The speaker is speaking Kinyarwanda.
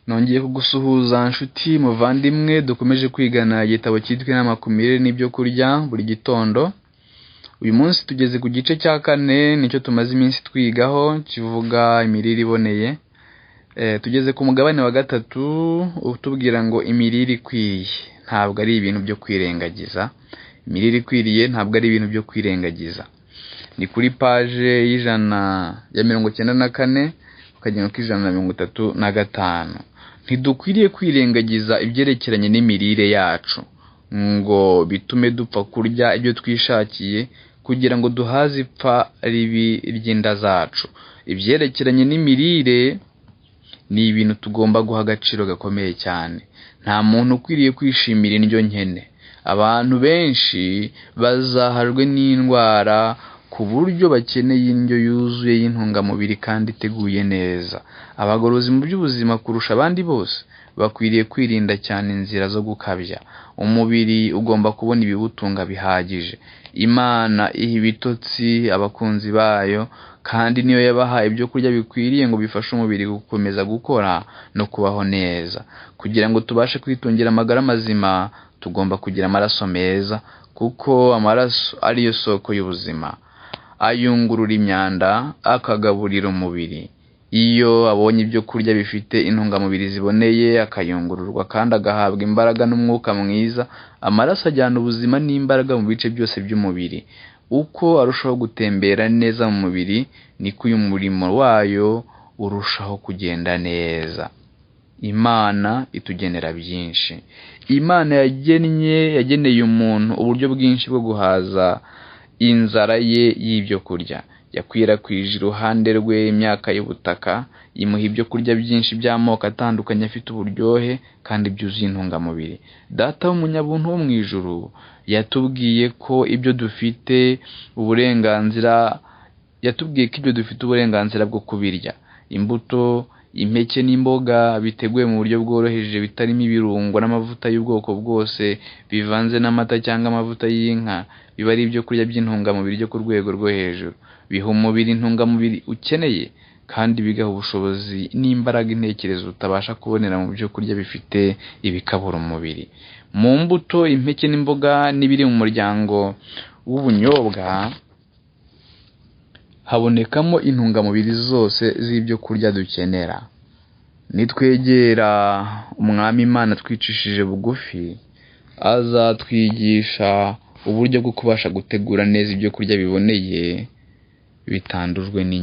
Nongeye kugusuhuza nshuti muvandimwe, dukomeje kwigana igitabo cyitwa Inama ku mirire n'ibyo kurya buri gitondo. Uyu munsi tugeze ku gice cya 4, nicyo tumaze iminsi twigaho, kivuga imirire iboneye. Tugeze ku mugabane wa 3 utubwira ngo imirire ikwiye ntabwo ari ibintu byo kwirengagiza. Imirire ikwiriye ntabwo ari ibintu byo kwirengagiza. Ni kuri page y'ijana ya 94 ukagera ku 135. Ntidukwiriye kwirengagiza ibyerekeranye n'imirire yacu ngo bitume dupfa kurya ibyo twishakiye kugira ngo duhaze ipfa ribi ry'inda zacu. Ibyerekeranye n'imirire ni ibintu tugomba guha agaciro gakomeye cyane. Nta muntu ukwiriye kwishimira indyo nkene. Abantu benshi bazahajwe n'indwara ku buryo bakeneye indyo yuzuye y'intungamubiri kandi iteguye neza. Abagorozi mu by'ubuzima kurusha abandi bose bakwiriye kwirinda cyane inzira zo gukabya. Umubiri ugomba kubona ibiwutunga bihagije. Imana iha ibitotsi abakunzi bayo, kandi niyo yabahaye ibyo kurya bikwiriye ngo bifashe umubiri gukomeza gukora no kubaho neza. Kugira ngo tubashe kwitungira amagara mazima, tugomba kugira amaraso meza, kuko amaraso ariyo soko y'ubuzima. Ayungurura imyanda, akagaburira umubiri. Iyo abonye ibyo kurya bifite intungamubiri ziboneye, akayungururwa kandi agahabwa imbaraga n'umwuka mwiza, amaraso ajyana ubuzima n'imbaraga mu bice byose by'umubiri. Uko arushaho gutembera neza mu mubiri, niko uyu murimo wayo urushaho kugenda neza. Imana itugenera byinshi. Imana yageneye umuntu uburyo bwinshi bwo guhaza inzara ye y'ibyo kurya. Yakwirakwije iruhande rwe imyaka y'ubutaka, imuha ibyo kurya byinshi by'amoko atandukanye afite uburyohe kandi byuzuye intungamubiri. Data w'umunyabuntu wo mu ijuru yatubwiye ko ibyo dufite uburenganzira bwo kubirya. Imbuto, impeke n'imboga biteguye mu buryo bworoheje, bitarimo ibirungo n'amavuta y'ubwoko bwose, bivanze n'amata cyangwa amavuta y'inka, biba ari ibyo kurya by'intungamubiri byo ku rwego rwo hejuru. Biha umubiri intungamubiri ukeneye, kandi bigaha ubushobozi n'imbaraga intekerezo utabasha kubonera mu byo kurya bifite ibikabura umubiri. Mu mbuto, impeke n'imboga n'ibiri mu muryango w'ubunyobwa habonekamo intungamubiri zose z'ibyo kurya dukenera. Nitwegera Umwami Imana twicishije bugufi, azatwigisha uburyo bwo kubasha gutegura neza ibyo kurya biboneye bitandujwe n'inyama.